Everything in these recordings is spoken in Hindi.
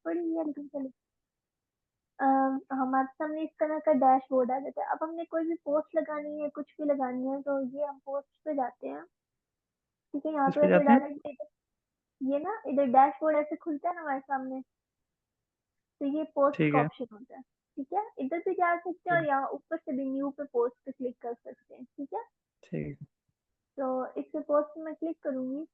पढ़ लिया लेकिन चलो। हमारे सामने इस तरह का डैशबोर्ड आ जाता है। अब हमने कोई भी पोस्ट लगानी है, कुछ भी लगानी है, तो ये हम पोस्ट पे जाते हैं। ठीक है, यहाँ किस पे पे ऐसे जाते हैं? डायरेक्ट ये ना इधर डैशबोर्ड ऐसे खुलता है ना हमारे सामने, तो ये पोस्ट ठीक का है। ऑप्शन होता है। ठीक है, इधर भी जा सकते हैं और ठीक। यहाँ ऊपर से भी न्यू पे पोस्ट पे क्लिक कर सकते हैं। ठीक है, ठीक। तो इस पे पोस्ट में क्लिक करूंगी,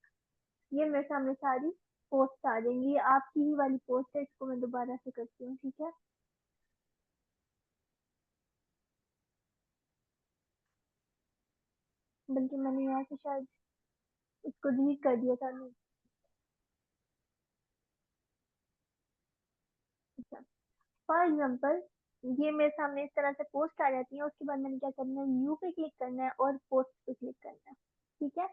ये मेरे सामने सारी पोस्ट आ जाएंगी। ये आपकी ही वाली पोस्ट है, इसको मैं दोबारा से करती हूँ। ठीक है, बल्कि मैंने यहाँ से शायद इसको डिलीट कर दिया था। नहीं, अच्छा, फॉर एग्जाम्पल ये मेरे सामने इस तरह से पोस्ट आ जाती है। उसके बाद मैंने क्या करना है, न्यू पे क्लिक करना है और पोस्ट पे क्लिक करना है। ठीक है,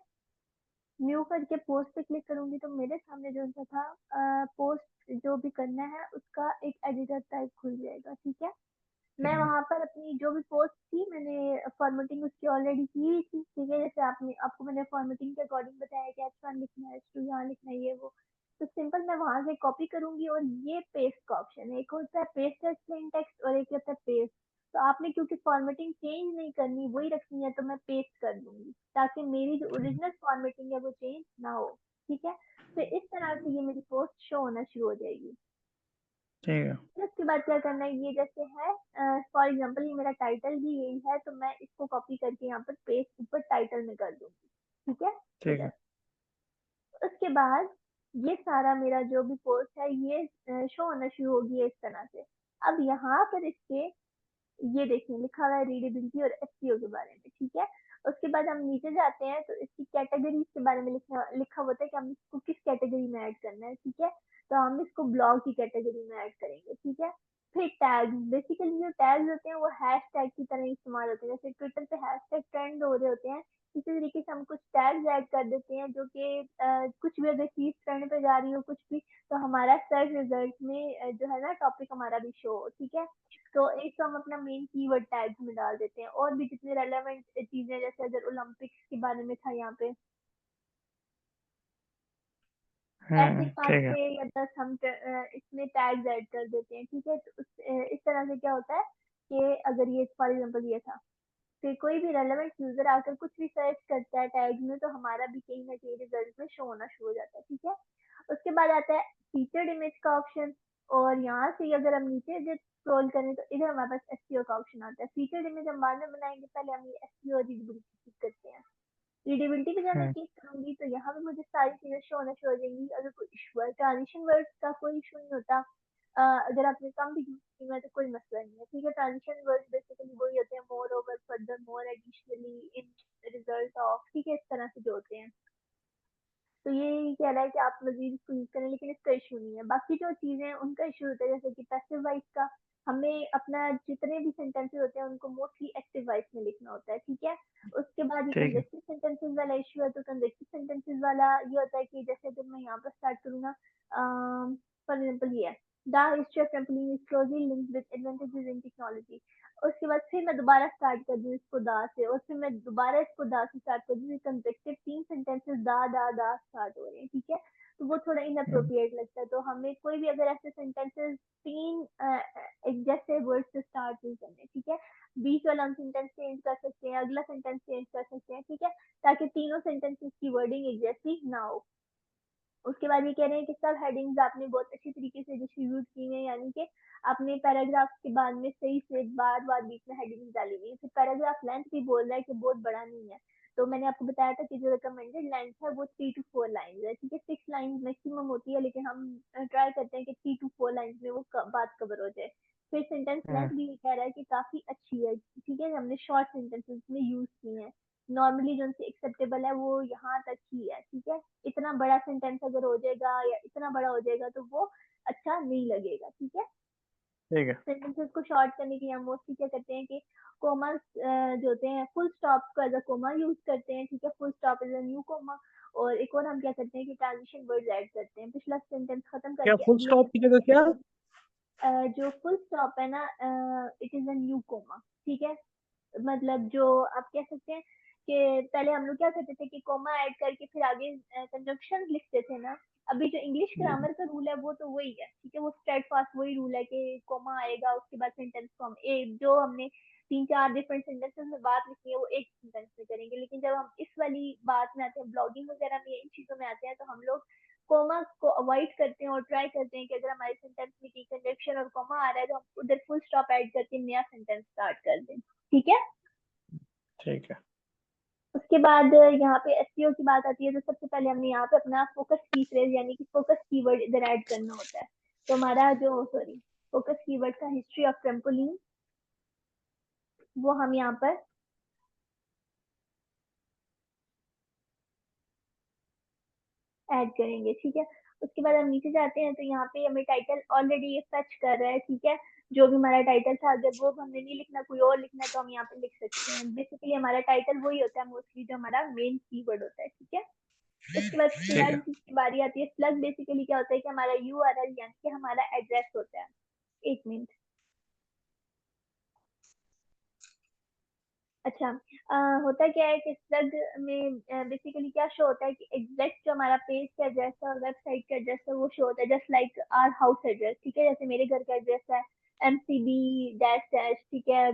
न्यू करके पोस्ट पे क्लिक करूंगी तो मेरे सामने जो सा था पोस्ट जो भी करना है उसका एक एडिटर टाइप खुल जाएगा। ठीक है, ठीक मैं है। वहां पर अपनी जो भी पोस्ट थी मैंने फॉर्मेटिंग उसकी ऑलरेडी की हुई थी। ठीक है, जैसे आपने आपको मैंने फॉर्मेटिंग के अकॉर्डिंग बताया कि H1 लिखना है, H2 यहाँ लिखना है, ये वो। तो सिंपल मैं वहां से कॉपी करूंगी और ये पेस्ट का ऑप्शन है। एक होता है पेस्ट एज प्लेन टेक्स्ट और एक होता है पेस्ट। तो आपने क्योंकि फॉर्मेटिंग चेंज नहीं करनी, वही रखनी है, तो मैं पेस्ट कर दूंगी ताकि मेरी जो ओरिजिनल फॉर्मेटिंग है वो चेंज ना हो। ठीक है, तो इस तरह से ये मेरी पोस्ट शो होना शुरू हो जाएगी। ठीक है। फिर उसके बाद क्या करना है, ये जैसे है फॉर एग्जांपल ये मेरा टाइटल भी यही है, तो मैं इसको कॉपी करके यहाँ पर पेस्ट ऊपर टाइटल में कर दूंगी। ठीक है, ठीक है। इधर। उसके बाद ये सारा मेरा जो भी पोस्ट है ये शो होना शुरू होगी इस तरह से। अब यहाँ पर इसके ये देखिए लिखा हुआ है रीडेबिलिटी और एसईओ के बारे में। ठीक है, उसके बाद हम नीचे जाते हैं तो इसकी कैटेगरीज के बारे में लिखा लिखा होता है कि हम इसको किस कैटेगरी में ऐड करना है। ठीक है, तो हम इसको ब्लॉग की कैटेगरी में ऐड करेंगे। ठीक है, फिर टैग्स, बेसिकली जो टैग्स होते हैं वो हैश टैग की तरह इस्तेमाल होते हैं। जैसे ट्विटर पे हैश टैग ट्रेंड हो रहे होते हैं, इसी तरीके से हम कुछ टैग्स ऐड कर देते हैं जो कि कुछ भी अगर चीज ट्रेंड पे जा रही हो कुछ भी, तो हमारा सर्च रिजल्ट में जो है ना टॉपिक हमारा भी शो हो। ठीक है, तो एक तो हम अपना मेन कीवर्ड टैग्स में डाल देते हैं और भी जितने रेलेवेंट चीजें, जैसे अगर ओलंपिक्स के बारे में था यहाँ पे, ऐसे पाँच ठीक है। 6 या 10 हम इसमें टैग्स ऐड कर देते हैं। ठीक है, तो इस तरह से क्या होता है कि अगर ये फॉर एग्जांपल ये था, फिर कोई भी रेलेवेंट यूजर आकर कुछ भी सर्च करता है टैग में, तो हमारा भी कहीं ना कहीं रिजल्ट में शो होना शुरू हो जाता है। ठीक है, उसके बाद आता है फीचर्ड इमेज का ऑप्शन। और यहाँ से अगर हम नीचे जब स्क्रॉल करें तो इधर हमारे पास एसईओ का ऑप्शन आता है। फीचर्ड इमेज हम बाद में बनाएंगे, पहले हम ये एसईओ और रीडेबिलिटी ठीक करते हैं। रीडेबिलिटी पे जब मैं हम्म। क्लिक करूंगी तो यहाँ पे मुझे सारी चीजें शो होना शुरू हो जाएंगी। अगर कोई इशू है, ट्रांजिशन वर्ड्स का कोई इशू नहीं होता। अगर आपने कम भी यूज किया है तो कोई मसला नहीं है। ठीक है, ट्रांजिशन वर्ड्स बेसिकली वही होते हैं, more over, further, more, additionally, in, result of. ठीक है, इस तरह से जो होते हैं। तो ये कह रहा है कि आप मजीद इसको यूज करें, लेकिन इसका इशू नहीं है। बाकी जो चीजें हैं उनका इशू होता है, जैसे कि पैसिव वॉइस का। हमें अपना जितने भी सेंटेंसेस होते हैं उनको मोस्टली एक्टिव वॉइस में लिखना होता है। ठीक है, उसके बाद ये ठीक है। कंजक्टिव सेंटेंसेस वाला इशू है। तो कंजक्टिव सेंटेंसेस वाला ये होता है कि जैसे अगर मैं यहाँ पर स्टार्ट करूंगा, फॉर एग्जाम्पल ये है, the history of trampoline is closely linked with advantages in technology. उसके बाद फिर मैं दोबारा स्टार्ट कर दूँ इसको दा से, और फिर मैं दोबारा इसको दा से स्टार्ट कर दूँ। कंसेक्टिव 3 सेंटेंसेस दा स्टार्ट हो रहे हैं। ठीक है, तो वो थोड़ा हम्म। इनअप्रोप्रिएट लगता है। तो हमें कोई भी अगर ऐसे सेंटेंसेस 3 एक जैसे वर्ड से स्टार्ट नहीं करने। ठीक है, बीच वाला हम सेंटेंस चेंज कर सकते हैं, अगला सेंटेंस चेंज कर सकते हैं। ठीक है, ताकि तीनों सेंटेंसेस की वर्डिंग एक जैसी ना हो। उसके बाद ये कह रहे हैं कि सब हेडिंग्स आपने बहुत अच्छी तरीके से डिस्ट्रीब्यूट की हैं, यानी कि आपने पैराग्राफ के बाद में सही से बार बार बीच में हेडिंग्स डाली हुई है। फिर पैराग्राफ लेंथ भी बोल रहा है कि बहुत बड़ा नहीं है। तो मैंने आपको बताया था कि जो रिकमेंडेड लेंथ है वो 3 to 4 लाइन है। ठीक है, 6 लाइन मैक्सिमम होती है, लेकिन हम ट्राई करते हैं कि 3 to 4 लाइन में वो बात कवर हो जाए। फिर सेंटेंस लेंथ हम्म। भी ये कह रहा है कि काफी अच्छी है। ठीक है, हमने शॉर्ट सेंटेंसेस में यूज की हैं, नॉर्मली जो उनसे एक्सेप्टेबल है वो यहाँ तक ही है। ठीक है, इतना बड़ा सेंटेंस अगर हो जाएगा या इतना बड़ा हो जाएगा तो वो अच्छा नहीं लगेगा। ठीक है, ठीक है। सेंटेंसेस को शॉर्ट करने के लिए हम मोस्टली क्या करते हैं कि कोमा जो होते हैं, फुल स्टॉप को एज अ कोमा यूज करते हैं। ठीक है, full stop is a new comma. और एक और हम क्या करते हैं कि ट्रांजिशन वर्ड्स ऐड करते हैं, पिछला सेंटेंस खत्म क्या करके फुल अगले स्टॉप की जगह क्या? जो फुल स्टॉप है ना, it is a new comma. ठीक है, मतलब जो आप कह सकते हैं कि पहले हम लोग क्या करते थे कि कोमा ऐड करके फिर आगे कंजंक्शन लिखते थे ना, अभी जो इंग्लिश ग्रामर का रूल है वो तो वही है, ठीक है, वो स्ट्रेट फास्ट वही रूल है कि कॉमा आएगा उसके बाद सेंटेंस फॉर्म, एक जो हमने 3-4 डिफरेंट सेंटेंसेस में बात लिखी है वो एक सेंटेंस में करेंगे। लेकिन जब हम इस वाली बात में आते हैं, ब्लॉगिंग वगैरह में इन चीजों में आते हैं, तो हम लोग कॉमा को अवॉइड करते हैं और ट्राई करते हैं कि अगर हमारे सेंटेंस में की कंजक्शन और कॉमा आ रहा है तो हम उधर फुल स्टॉप ऐड करके नया सेंटेंस स्टार्ट कर दें, ठीक है। ठीक है। उसके बाद यहाँ पे एसईओ की बात आती है, तो सबसे पहले हमने यहाँ पे अपना फोकस की फ्रेज यानी कि फोकस कीवर्ड इधर ऐड करना होता है। तो हमारा जो सॉरी फोकस कीवर्ड का हिस्ट्री ऑफ ट्रेम्पोलिन, वो हम यहाँ पर ऐड करेंगे, ठीक है। उसके बाद हम नीचे जाते हैं तो यहाँ पे हमें टाइटल ऑलरेडी ये सर्च कर रहा है, ठीक है। जो भी हमारा टाइटल था, अगर वो हमने नहीं लिखना, कोई और लिखना है तो हम यहाँ पे लिख सकते हैं। बेसिकली हमारा टाइटल वही होता है मोस्टली, जो हमारा मेन कीवर्ड होता है, ठीक है। उसके बाद ठीक है। स्लग की बारी आती है। स्लग बेसिकली क्या होता है कि हमारा यूआरएल यानी कि हमारा एड्रेस होता है। एक मिनट। अच्छा, होता क्या है कि स्लग में बेसिकली क्या शो होता है कि एग्जैक्ट जो हमारा पेज का एड्रेस है और वेबसाइट का एड्रेस है वो शो होता है, just like our house address, ठीक है। जैसे मेरे घर का एड्रेस है MCB डैश डैश, ठीक है,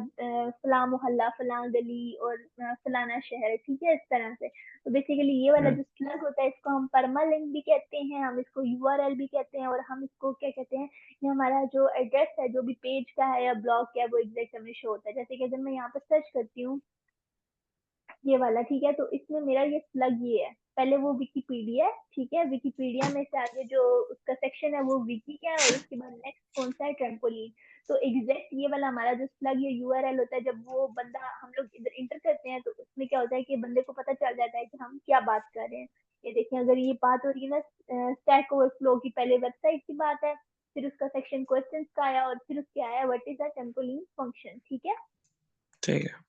फला मोहल्ला, फला गली और फलाना शहर, ठीक है, इस तरह से। तो बेसिकली ये वाला जो स्लग होता है इसको हम परमालिंक भी कहते हैं, हम इसको यूआरएल भी कहते हैं, और हम इसको क्या कहते हैं, ये हमारा जो एड्रेस है जो भी पेज का है या ब्लॉग का है वो एग्जैक्ट हमें शो होता है। जैसे कि अगर मैं यहाँ पर सर्च करती हूँ ये वाला, ठीक है, तो इसमें मेरा ये स्लग ये है। पहले वो विकीपीडिया है, ठीक है, विकीपीडिया में से आगे जो उसका सेक्शन है वो विकी का है, और उसके बाद नेक्स्ट कौन सा है, ट्रेम्पोलिन। तो एग्जैक्ट ये वाला हमारा जो स्लग या यूआरएल होता है, जब वो बंदा हम लोग इधर इंटर करते हैं तो उसमें क्या होता है कि बंदे को पता चल जाता है कि हम क्या बात कर रहे हैं। ये देखिए, अगर ये बात हो रही है ना स्टैक ओवरफ्लो की, पहले वेबसाइट की बात है, फिर उसका सेक्शन क्वेश्चंस का आया, और फिर उसके आया what is a trampoline function, ठीक है। ठीक है।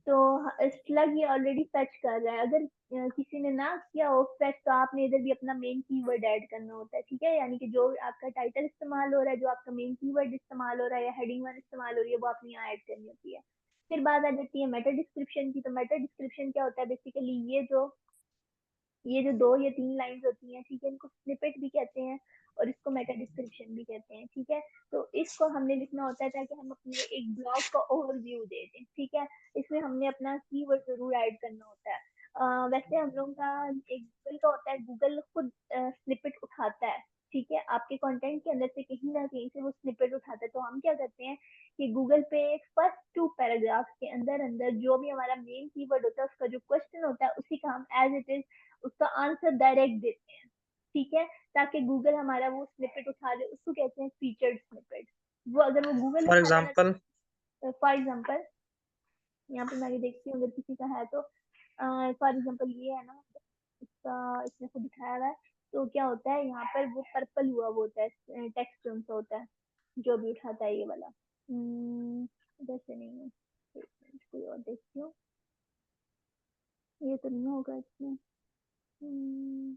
तो स्लग ये ऑलरेडी सर्च कर रहा है। अगर किसी ने ना किया हो सर्च, तो आपने इधर भी अपना मेन कीवर्ड ऐड करना होता है, ठीक है। यानी कि जो आपका टाइटल इस्तेमाल हो रहा है, जो आपका मेन कीवर्ड इस्तेमाल हो रहा है या हेडिंग वन इस्तेमाल हो रही है, वो आपने यहाँ ऐड करनी होती है। फिर बात आ जाती है मेटा डिस्क्रिप्शन की। तो मेटा डिस्क्रिप्शन क्या होता है, बेसिकली ये जो 2 या 3 लाइंस होती हैं, ठीक है, इनको स्निपेट भी कहते हैं और इसको मेटा डिस्क्रिप्शन भी कहते हैं, ठीक है। तो इसको हमने लिखना होता है ताकि हम अपने एक ब्लॉग का ओवरव्यू दे दें, ठीक है। इसमें हमने अपना कीवर्ड जरूर ऐड करना होता है। वैसे हम लोगों का एक गूगल का होता है, गूगल खुद स्निपेट उठाता है, ठीक है, आपके कंटेंट के अंदर से कहीं ना कहीं से वो स्निपेट उठाता है। तो हम क्या करते हैं कि गूगल पे फर्स्ट 2 पैराग्राफ के अंदर अंदर जो भी हमारा मेन कीवर्ड होता है उसका जो क्वेश्चन होता है उसी का हम एज इट इज उसका आंसर डायरेक्ट देते हैं, ठीक है, ताकि गूगल हमारा वो स्निपेट उठा ले। उसको कहते हैं फीचर्ड स्निपेट। वो अगर वो गूगल फॉर उठा लेना, एग्जांपल। फॉर एग्जांपल यहाँ पे मैं देखती हूँ अगर किसी का है तो, फॉर एग्जांपल ये है ना, इसका इसने खुद दिखाया हुआ है। तो क्या होता है यहाँ पर वो पर्पल हुआ वो होता है टेक्स्ट जोन सा होता है, जो भी उठाता है ये वाला। इधर से नहीं है, एक मिनट, कोई और देखती हूँ। ये तो नहीं होगा इसमें। हम्म,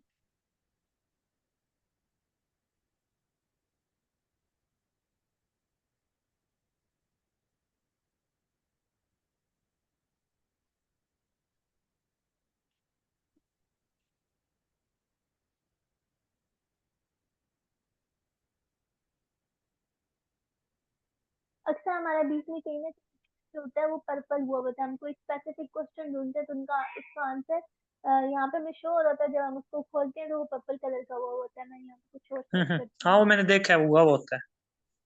अक्सर हमारा बीच में कहीं ना जो होता है वो पर्पल हुआ होता है। हम कोई स्पेसिफिक क्वेश्चन ढूंढते हैं तो उनका उसका आंसर यहाँ पे हमें शो हो रहा था। जब हम उसको खोलते हैं तो वो पर्पल कलर का हुआ होता है। मैं यहाँ पे कुछ और सर्च करती हाँ, हूँ, वो मैंने देखा है, हुआ होता है।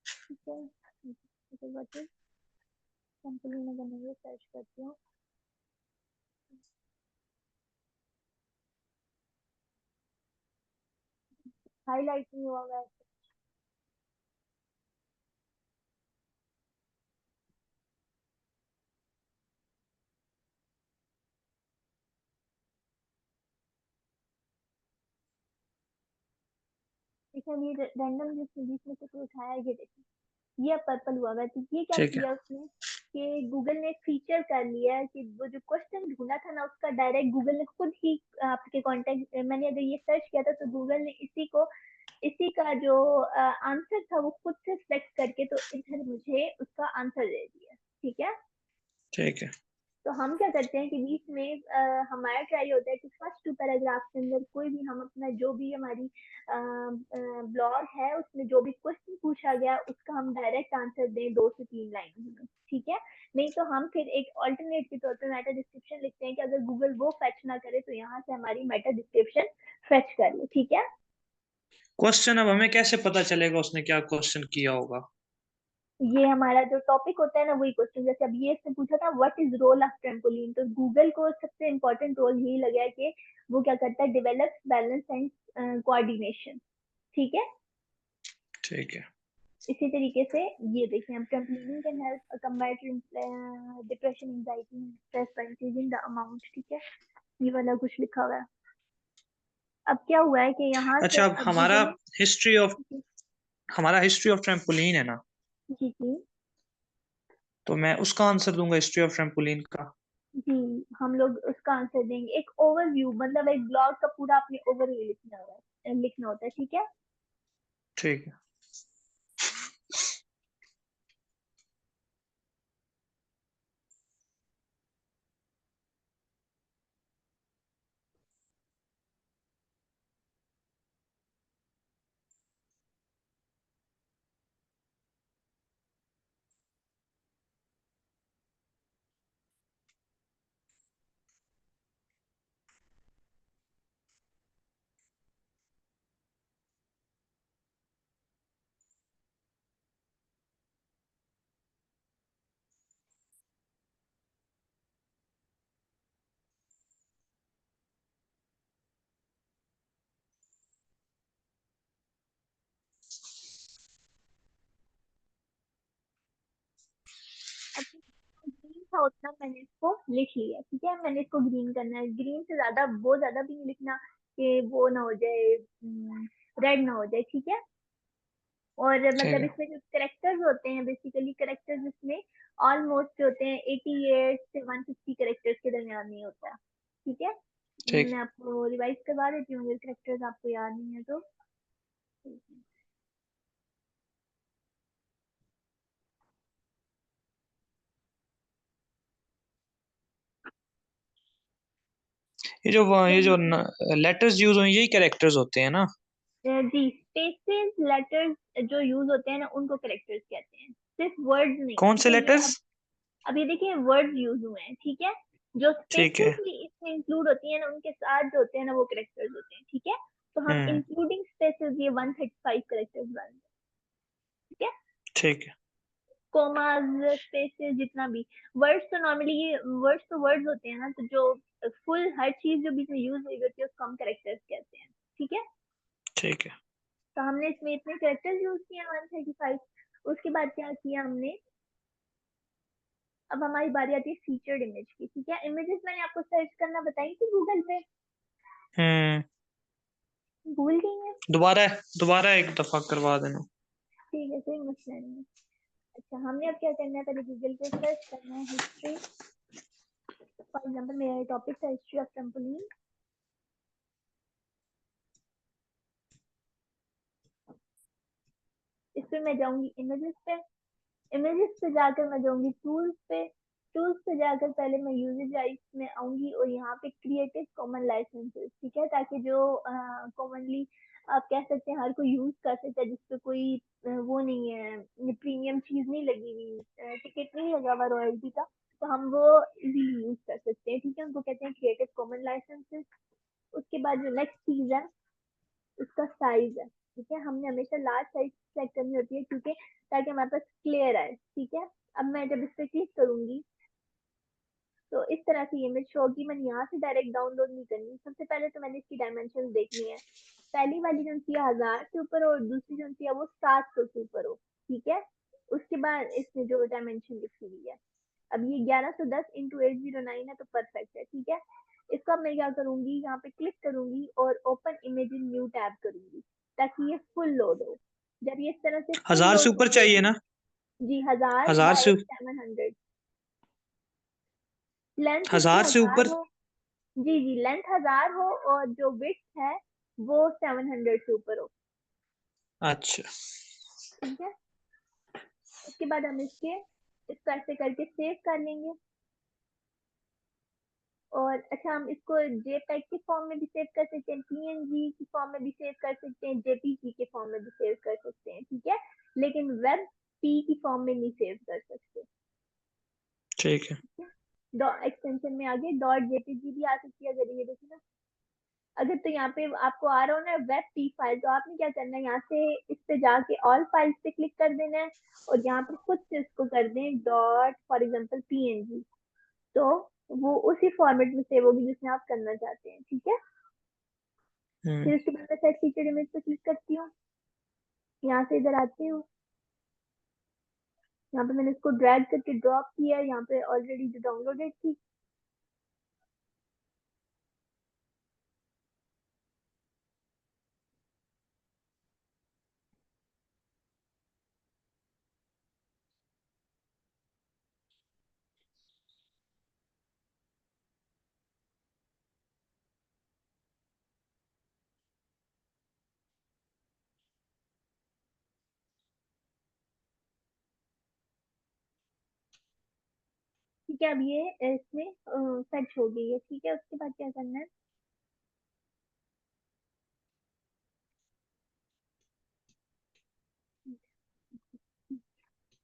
ठीक है। बट कंपनी में बने हुए सर्च करती हूँ। हाईलाइट नहीं हुआ हुआ है। ठीक है, ये रैंडम जिसने बीच में से कोई उठाया है, ये देखिए ये पर्पल हुआ हुआ है। तो ये क्या ठीक है। किया उसने कि गूगल ने एक फीचर कर लिया है कि वो जो क्वेश्चन ढूंढा था ना उसका डायरेक्ट गूगल ने खुद ही आपके कांटेक्ट, मैंने अगर ये सर्च किया था तो गूगल ने इसी का जो आंसर था वो खुद से सिलेक्ट करके तो इधर मुझे उसका आंसर दे दिया, ठीक है। ठीक है। तो हम क्या करते हैं कि बीच में हमारा ट्राई होता है कि फर्स्ट 2 पैराग्राफ के अंदर कोई भी हम अपना जो भी हमारी ब्लॉग है उसमें जो भी क्वेश्चन पूछा गया उसका हम डायरेक्ट आंसर दें 2 से 3 लाइन में, ठीक है। नहीं तो हम फिर एक ऑल्टरनेट के तौर पे मेटा डिस्क्रिप्शन लिखते हैं कि अगर गूगल वो फेच ना करे तो यहाँ से हमारी मेटा डिस्क्रिप्शन फेच कर ले, ठीक है। क्वेश्चन अब हमें कैसे पता चलेगा उसने क्या क्वेश्चन किया होगा? ये हमारा जो टॉपिक होता है ना वही क्वेश्चन, जैसे अब ये इसने पूछा था what is role of trampoline, तो गूगल को सबसे इम्पोर्टेंट रोल यही लगा है कि वो क्या करता है, डेवलप्स बैलेंस एंड कोऑर्डिनेशन, ठीक है। ठीक है। इसी तरीके से ये देखिए हम trampoline can help combat depression, anxiety, stress by increasing the amount, ठीक है। ये वाला कुछ लिखा हुआ है। अब क्या हुआ है कि यहाँ से अच्छा, अब अब गूगल ने हमारा हिस्ट्री ऑफ ट्रैम्पोलिन है ना, जी जी तो मैं उसका आंसर दूंगा हिस्ट्री ऑफ ट्रैम्पोलिन का। जी हम लोग उसका आंसर देंगे, एक ओवरव्यू मतलब एक ब्लॉग का पूरा अपने ओवरव्यू लिखना होता है, ठीक है। ठीक है। अब ग्रीन था उतना मैंने इसको लिख लिया, ठीक है। मैंने इसको ग्रीन करना है, ग्रीन से ज्यादा वो ज्यादा भी नहीं लिखना कि वो ना हो जाए, रेड ना हो जाए, ठीक है। और ठीक मतलब है। इसमें जो करेक्टर्स होते हैं, बेसिकली करेक्टर्स इसमें ऑलमोस्ट होते हैं 88 से 150 करेक्टर्स के दरमियान में होता है, ठीक है। ठीक मैं है। आपको रिवाइज करवा देती हूँ अगर करेक्टर्स आपको याद नहीं है तो। ये जो लेटर्स यूज हुए यही कैरेक्टर्स होते हैं ना? जी स्पेसेस लेटर्स जो यूज होते हैं ना उनको करेक्टर्स कहते हैं, सिर्फ वर्ड्स नहीं, कौन ठीक से है। ये लेटर्स? अब ये देखिए वर्ड्स यूज हुए हैं, ठीक है। जो ठीक स्पेसेस है। भी इसमें इंक्लूड होती है ना उनके साथ जो होते हैं ना वो करेक्टर्स होते हैं, ठीक है। तो हम हम्म। इंक्लूडिंग स्पेसेस ये 135 करेक्टर्स बन गए, ठीक है। ठीक है। कोमाज, स्पेसेस, जितना भी वर्ड्स, तो नॉर्मली ये वर्ड्स तो वर्ड्स होते हैं ना, तो जो फुल हर चीज जो बीच में यूज हुई होती है उसको हम करेक्टर्स कहते हैं, ठीक है। ठीक है। तो हमने इसमें इतने करेक्टर्स यूज किए 135। उसके बाद क्या किया हमने, अब हमारी बारी आती है फीचर्ड इमेज की, ठीक है। इमेजेस मैंने आपको सर्च करना बताई थी गूगल पे, हम्म। भूल गई हैं। दोबारा दोबारा एक दफा करवा देना। ठीक है कोई मसला नहीं है। अच्छा हमने अब क्या करना है, पहले गूगल पे सर्च करना है हिस्ट्री, फॉर एग्जांपल मेरा टॉपिक था हिस्ट्री ऑफ ट्रम्पोलिन। इस पे मैं जाऊंगी इमेजेस पे, इमेजेस पे जाकर मैं जाऊंगी टूल्स पे, टूल्स पे जाकर पहले मैं यूजेज राइट्स में आऊंगी और यहाँ पे क्रिएटिव कॉमन लाइसेंसेस, ठीक है, ताकि जो कॉमनली आप कह सकते हैं हर कोई यूज कर सकता है, जिसपे कोई वो नहीं है, प्रीमियम चीज नहीं लगी हुई, टिकट नहीं लगा हुआ रॉयल्टी का, तो हम वो इजीली यूज कर सकते हैं, ठीक है। उनको कहते हैं क्रिएटिव कॉमन लाइसेंसेस। उसके बाद जो नेक्स्ट चीज है उसका साइज है, ठीक है। हमने हमेशा लार्ज साइज सेलेक्ट करनी होती है क्योंकि ताकि हमारे पास क्लियर आए, ठीक है। अब मैं जब इस पर क्लिक करूंगी तो इस तरह की इमेज शो होगी। मैंने यहाँ से डायरेक्ट डाउनलोड नहीं करनी, सबसे पहले तो मैंने इसकी डायमेंशन देखनी है। पहली वाली जो सी 1000 से ऊपर हो और दूसरी जो सी है वो 700 से ऊपर हो, ठीक है। उसके बाद इसमें जो डायमेंशन लिखी हुई है, अब ये 1110 × 809 है तो परफेक्ट है, ठीक है। इसको अब मैं क्या करूंगी, यहाँ पे क्लिक करूंगी और open image in new tab करूंगी ताकि ये फुल लोड हो। जब ये इस तरह से फुल 1000 से लोड हो ऊपर चाहिए जाएगी, ना? जी 1000 1000 बाय से 700, लेंथ इसकी 1000 से 1000 ऊपर। हो, जी जी लेंथ 1000 हो और जो विड्थ है वो 700 से ऊपर हो, अच्छा। ठीक है। उसके बाद हम इसको ऐसे करके सेव कर लेंगे। और अच्छा, हम इसको जेपैग के फॉर्म में भी सेव कर सकते हैं, पीएनजी की फॉर्म में भी सेव कर सकते हैं, जेपीजी के फॉर्म में भी सेव कर सकते हैं, ठीक है। लेकिन वेब पी की फॉर्म में नहीं सेव कर सकते। ठीक है। एक्सटेंशन में आगे डॉट जेपीजी भी आ सकती है, अगर ये देखिए ना। अगर तो यहाँ पे आपको आ रहा हो ना वेब पी फाइल, तो आपने क्या करना है, यहाँ से इस पे जाके ऑल फाइल्स पे क्लिक कर देना है, और यहाँ पे खुद से इसको कर दें डॉट फॉर एग्जाम्पल पीएनजी, तो वो उसी फॉर्मेट में सेव होगी जिसमें आप करना चाहते हैं, ठीक है। हम्म। फिर उसके बाद मैं सेट फीचर इमेज पे क्लिक करती हूँ, यहाँ से इधर आती हूँ, यहाँ पे मैंने इसको ड्रैग करके ड्रॉप किया है, यहाँ पे ऑलरेडी जो डाउनलोडेड थी। ठीक है, अब ये इसमें सर्च हो गई है, ठीक है। उसके बाद क्या करना है,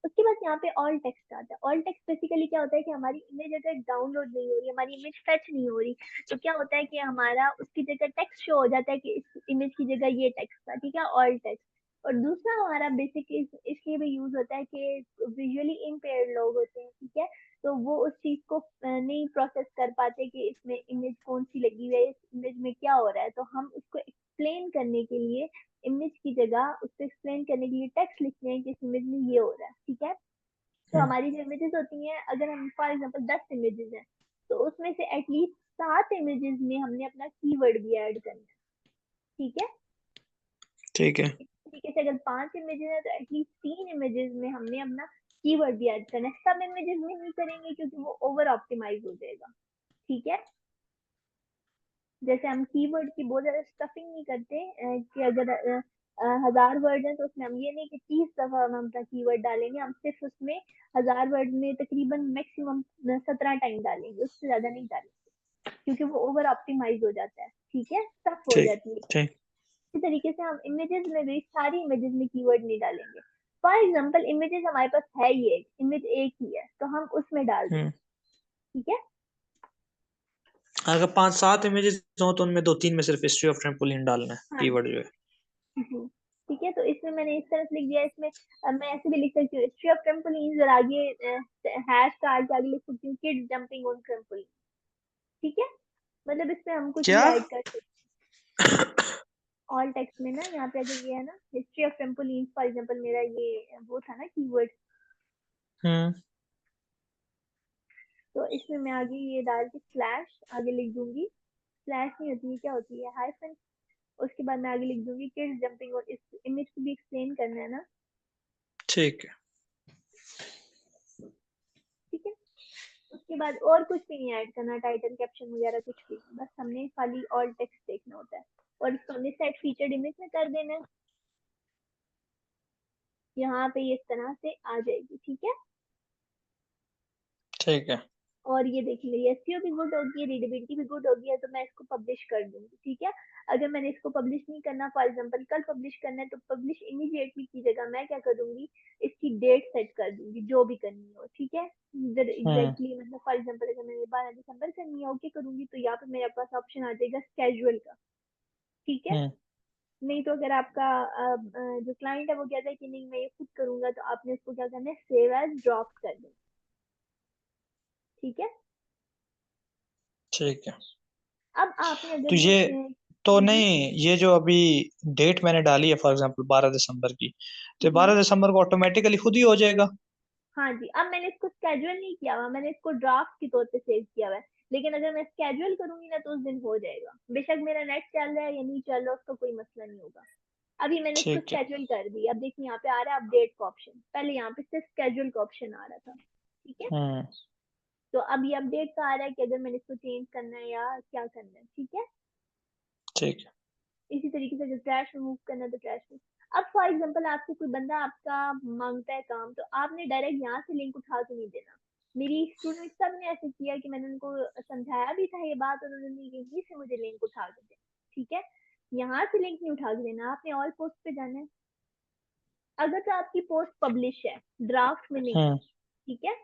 उसके बाद यहाँ पे ऑल टेक्स्ट आता है। ऑल टेक्स्ट बेसिकली क्या होता है कि हमारी इमेज अगर डाउनलोड नहीं हो रही, हमारी इमेज फेच नहीं हो रही, तो क्या होता है कि हमारा उसकी जगह टेक्स्ट शो हो जाता है कि इस इमेज की जगह ये टेक्स्ट था, ठीक है, ऑल टेक्स्ट। और दूसरा हमारा बेसिक इसलिए भी यूज होता है कि विजुअली इम्पेयर्ड लोग होते हैं, ठीक है, तो वो उस चीज को नहीं प्रोसेस कर पाते कि इसमें इमेज कौन सी लगी हुई है, इस इमेज में क्या हो रहा है, तो हम उसको एक्सप्लेन करने के लिए इमेज की जगह उसको एक्सप्लेन करने के लिए टेक्स्ट लिखते हैं कि इस इमेज में ये हो रहा है, ठीक है। तो हम्म। हमारी जो इमेजेस होती हैं, अगर हम फॉर एग्जांपल 10 इमेजेस हैं, तो उसमें से एटलीस्ट 7 इमेजेस में हमने अपना कीवर्ड भी ऐड करना है, ठीक है। ठीक है। इस तरीके से अगर 5 इमेजेस हैं, तो एटलीस्ट 3 इमेजेस में हमने अपना कीवर्ड भी ऐड करना है। सब इमेजेस में नहीं करेंगे क्योंकि वो ओवर ऑप्टिमाइज हो जाएगा, ठीक है। जैसे हम कीवर्ड की बहुत ज्यादा स्टफिंग नहीं करते, कि अगर 1000 वर्ड है तो उसमें हम ये नहीं कि 30 दफा हम अपना कीवर्ड डालेंगे, हम सिर्फ उसमें 1000 वर्ड में तकरीबन मैक्सिमम 17 टाइम डालेंगे, उससे ज्यादा नहीं डालेंगे, क्योंकि वो ओवर ऑप्टिमाइज हो जाता है, ठीक है, स्टफ हो ठीक। जाती है। ठीक। इसी तरीके से हम इमेजेस में भी सारी इमेजेस में कीवर्ड नहीं डालेंगे। फॉर एग्जाम्पल इमेजेस हमारे पास है ही एक इमेज, एक ही है, तो हम उसमें डाल देंगे, हम्म। ठीक है। अगर 5-7 इमेजेस हो तो उनमें 2-3 में सिर्फ हिस्ट्री ऑफ ट्रैम्पोलिन डालना है, हाँ कीवर्ड जो है। जी, ठीक है। तो इसमें मैंने इस तरह से लिख दिया, इसमें मैं ऐसे भी लिख सकती हूँ हिस्ट्री ऑफ ट्रम्पोलिन्स, और आगे हैश कार्ड के आगे लिख सकती हूँ किड्स जंपिंग ऑन ट्रम्पोलिन, ठीक है। मतलब इसमें हम कुछ भी क्या? ऐड कर सकते हैं। ऑल टेक्स्ट में ना, यहाँ पे अगर ये है ना हिस्ट्री ऑफ ट्रम्पोलिन्स, फॉर एग्जांपल मेरा ये वो था ना कीवर्ड, हम्म। तो इसमें मैं आगे ये डाल के स्लैश आगे लिख दूंगी। स्लैश नहीं होती है, क्या होती है, हाइफन। उसके बाद मैं आगे लिख दूंगी किड्स जंपिंग, और इस इमेज को भी एक्सप्लेन करना है ना, ठीक है। ठीक है। उसके बाद और कुछ भी नहीं ऐड करना, टाइटल कैप्शन वगैरह कुछ भी नहीं, बस हमने खाली ऑल टेक्स्ट देखना होता है, और इसको हमने सेट फीचर्ड इमेज में कर देना है। यहाँ पे ये इस तरह से आ जाएगी, ठीक है। ठीक है। और ये देख लीजिए एसईओ भी गुड होगी, रीडेबिलिटी भी गुड होगी, तो मैं इसको पब्लिश कर दूंगी, ठीक है। अगर मैंने इसको पब्लिश नहीं करना, फॉर एग्जांपल कल पब्लिश करना है, तो पब्लिश इमीडिएटली की जगह मैं क्या करूंगी, इसकी डेट सेट कर दूंगी जो भी करनी हो, ठीक है। इधर हम्म। एग्जैक्टली मतलब फॉर एग्जांपल अगर मैंने 12 दिसंबर करनी है, ओके करूंगी, तो यहाँ पे मेरे पास ऑप्शन आ जाएगा स्केजुअल का, ठीक है। हम्म। नहीं तो अगर आपका जो क्लाइंट है वो कहता है कि नहीं मैं ये खुद करूंगा, तो आपने इसको क्या करना है, सेव एज ड्रॉप कर देना, ठीक है। ठीक है। अब आपने तो अगर ये ये तो जी, नहीं, ये जो अभी डेट मैंने डाली है फॉर एग्जांपल 12 दिसंबर की, तो जी, 12 दिसंबर को ऑटोमेटिकली खुद ही हो जाएगा? हाँ जी। अब मैंने इसको स्केड्यूल नहीं किया हुआ, मैंने इसको ड्राफ्ट के तौर पे सेव किया हुआ है, लेकिन अगर मैं स्केड्यूल करूंगी ना, तो उस दिन हो जाएगा, बेशक मेरा नेट चल रहा है या नहीं चल रहा, उसका कोई मसला नहीं होगा। अभी मैंने इसको ठीक है। स्केड्यूल कर दी, अब देखिए यहाँ पे आ रहा है अपडेट का ऑप्शन, पहले यहाँ पे सिर्फ स्केड्यूल का ऑप्शन आ रहा था, ठीक है। हम्म। तो अब ये अपडेट का आ रहा है कि अगर मैंने इसको चेंज करना है या क्या करना है, ठीक है। ठीक है। इसी तरीके से अगर ट्रैश रिमूव करना है तो ट्रैश में। अब फॉर एग्जांपल आपसे कोई बंदा आपका मांगता है काम, तो आपने डायरेक्ट यहाँ से लिंक उठा के नहीं देना, मेरी स्टूडेंट सब ने ऐसे किया कि मैंने उनको समझाया भी था ये बात, और उन्होंने यहीं से मुझे लिंक उठा के दिया। ठीक है, यहाँ से लिंक नहीं उठा के देना, आपने ऑल पोस्ट पे जाना है। अगर तो आपकी पोस्ट पब्लिश है, ड्राफ्ट में नहीं है, ठीक है,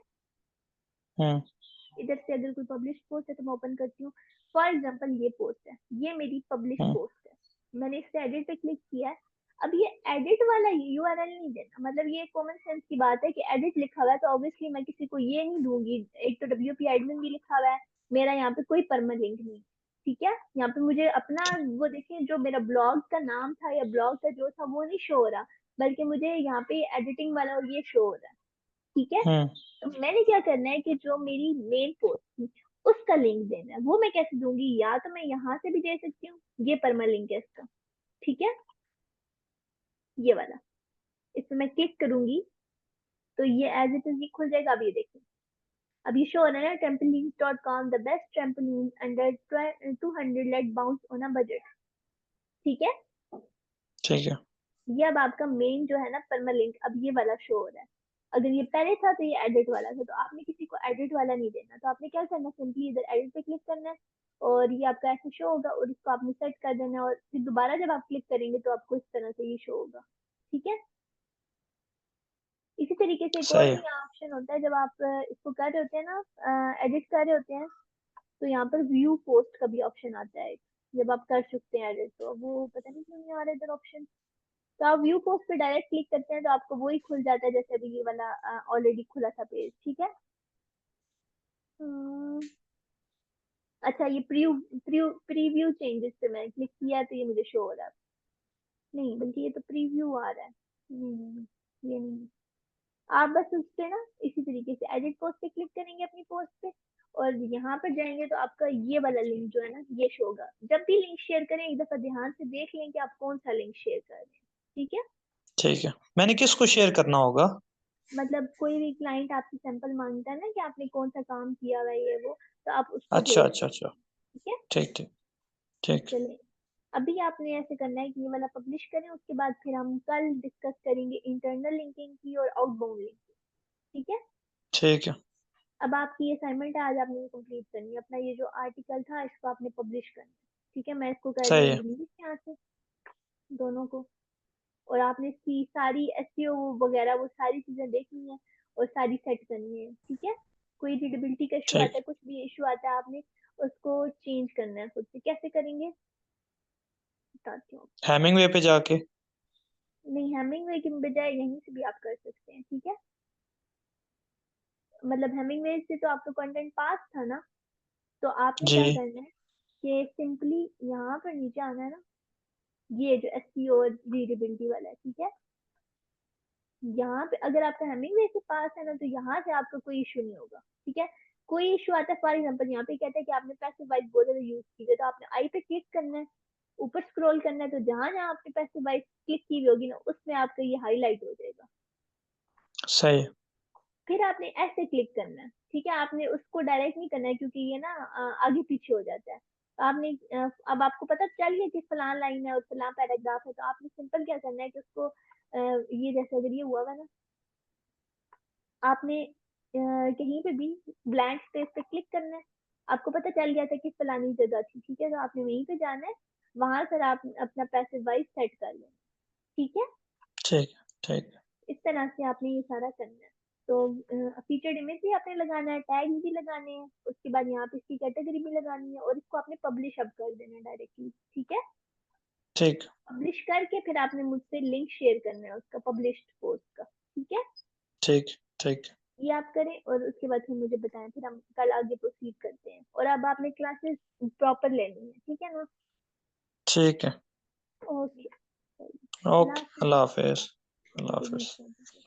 इधर से अगर कोई पब्लिश पोस्ट है तो मैं ओपन करती हूँ। फॉर एग्जाम्पल ये पोस्ट है, ये मेरी पब्लिश पोस्ट है, मैंने इससे एडिट पे क्लिक किया है। अब ये एडिट वाला यूआरएल नहीं देना, मतलब ये कॉमन सेंस की बात है कि एडिट लिखा हुआ है तो ऑब्वियसली मैं किसी को ये नहीं दूंगी। एक तो WP एडमिन भी लिखा हुआ है, मेरा यहाँ पे कोई परमानेंट लिंक नहीं, ठीक है। यहाँ पे मुझे अपना वो देखिए, जो मेरा ब्लॉग का नाम था या ब्लॉग का जो था वो नहीं शो हो रहा, बल्कि मुझे यहाँ पे एडिटिंग वाला और ये शो हो रहा है, ठीक है। तो मैंने क्या करना है कि जो मेरी मेन पोस्ट थी उसका लिंक देना है। वो मैं कैसे दूंगी, या तो मैं यहाँ से भी दे सकती हूँ, ये परमा लिंक है इसका, ठीक है, ये वाला। इस पे मैं क्लिक करूंगी तो ये एज इट इज खुल जाएगा। अब ये देखिए, अब ये शो हो रहा है ना, trampolines.com the best trampoline under 200 let bounce on a budget, ठीक है। ठीक है। ये अब आपका मेन जो है ना परमा लिंक, अब ये वाला शो हो रहा है। अगर ये पहले था तो ये एडिट वाला था, तो आपने किसी को एडिट वाला नहीं देना, तो आपने क्या करना, सिंपली इधर एडिट पे क्लिक करना है और ये आपका ऐसे शो होगा, और इसको आपने सेट कर देना है, और फिर दोबारा जब आप क्लिक करेंगे तो आपको इस तरह से ये शो होगा, ठीक है। इसी तरीके से एक और सही भी है। यहाँ ऑप्शन होता है, जब आप इसको कर रहे होते हैं ना, एडिट कर रहे होते हैं, तो यहाँ पर व्यू पोस्ट का भी ऑप्शन आता है। जब आप कर चुकते हैं एडिट, तो वो पता नहीं क्यों नहीं आ रहा इधर ऑप्शन। तो आप व्यू पोस्ट पे डायरेक्ट क्लिक करते हैं तो आपको वही खुल जाता है जैसे अभी ये वाला ऑलरेडी खुला था पेज, ठीक है। हम्म, अच्छा, ये प्रीव्यू चेंजेस पे मैंने क्लिक किया तो ये मुझे शो हो रहा है। नहीं, बल्कि ये तो प्रीव्यू आ रहा है। ये नहीं। आप बस उस पे ना इसी तरीके से एडिट पोस्ट पे क्लिक करेंगे अपनी पोस्ट पे, और यहाँ पर जाएंगे तो आपका ये वाला लिंक जो है ना ये शो होगा। जब भी लिंक शेयर करें एक दफा ध्यान से देख लें कि आप कौन सा लिंक शेयर कर रहे हैं, ठीक है। ठीक है, मैंने किसको शेयर करना होगा? मतलब कोई भी क्लाइंट आपसे सैंपल मांगता है ना कि आपने कौन सा काम किया हुआ है ये वो, तो आप उसको अच्छा भेज अच्छा दें, अच्छा। ठीक है। ठीक ठीक। ठीक। चलिए, अभी आपने ऐसे करना है कि ये वाला पब्लिश करें, उसके बाद फिर हम कल डिस्कस करेंगे इंटरनल लिंकिंग की और आउटबाउंड लिंकिंग, ठीक है। ठीक है। अब आपकी असाइनमेंट है, आज आपने कंप्लीट करनी है। अपना ये जो आर्टिकल था इसको आपने पब्लिश करना है, ठीक है। मैं इसको कर रही सही हूँ है। डिलीट यहाँ से, दोनों को। और आपने इसकी सारी एसईओ वगैरह वो सारी चीजें देखनी है और सारी सेट करनी है, ठीक है। कोई रीडेबिलिटी का इशू आता ठीक। है, कुछ भी इशू आता है, आपने उसको चेंज करना है खुद से। कैसे करेंगे बताती हूँ। हेमिंगवे पे जाके। नहीं, हेमिंगवे की बजाय यहीं से भी आप कर सकते हैं, ठीक है। मतलब हेमिंगवे से तो आपका कंटेंट पास था ना, तो आपने जी। क्या करना है कि सिंपली यहाँ पर नीचे आना है ना, ये जो एसईओ और रीडेबिलिटी वाला है, ठीक है। यहाँ पे अगर आपका हेमिंगवे से पास है ना, तो यहाँ से आपका कोई इशू नहीं होगा, ठीक है। कोई इशू आता है, फॉर एग्जाम्पल यहाँ पे कहता है कि आपने पैसिव वॉइस बहुत ज्यादा यूज कीजिए, तो आपने आई पे क्लिक करना है, ऊपर स्क्रॉल करना है, तो जहां जहां आपने पैसिव वॉइस क्लिक की हुई होगी ना उसमें आपका ये हाईलाइट हो जाएगा। सही है। फिर आपने ऐसे क्लिक करना है, ठीक है। आपने उसको डायरेक्ट नहीं करना है क्योंकि ये ना आगे पीछे हो जाता है। तो आपने अब आपको पता चल गया कि फलान लाइन है और फलान पैराग्राफ है, तो आपने सिंपल क्या करना है कि उसको ये जैसे अगर ये हुआ है ना, आपने कहीं पे भी ब्लैंक स्पेस पे क्लिक करना है। आपको पता चल गया था कि फलानी जगह थी, ठीक है, तो आपने वहीं पे जाना है, वहां से आप अपना पैसिव वॉइस सेट कर लेना, ठीक है। ठीक है। ठीक है। इस तरह से आपने ये सारा करना है। तो फीचर्ड इमेज भी आपने लगाना है, टैग भी लगाने हैं, उसके बाद यहाँ पे इसकी कैटेगरी भी लगानी है, और इसको आपने पब्लिश अब कर देना है डायरेक्टली, ठीक है। ठीक। पब्लिश करके फिर आपने मुझसे लिंक शेयर करना है उसका पब्लिश्ड पोस्ट का, ठीक है। ठीक। ठीक। ये आप करें और उसके बाद फिर मुझे बताएं, फिर हम कल आगे प्रोसीड करते हैं। और अब आपने क्लासेस प्रॉपर लेनी है, ठीक है ना। ठीक है। ओके, अल्लाह ओके, हाफिज। अल्लाह हाफिज। अल्लाह मुझे हाफिज। लीव कर दीजिए।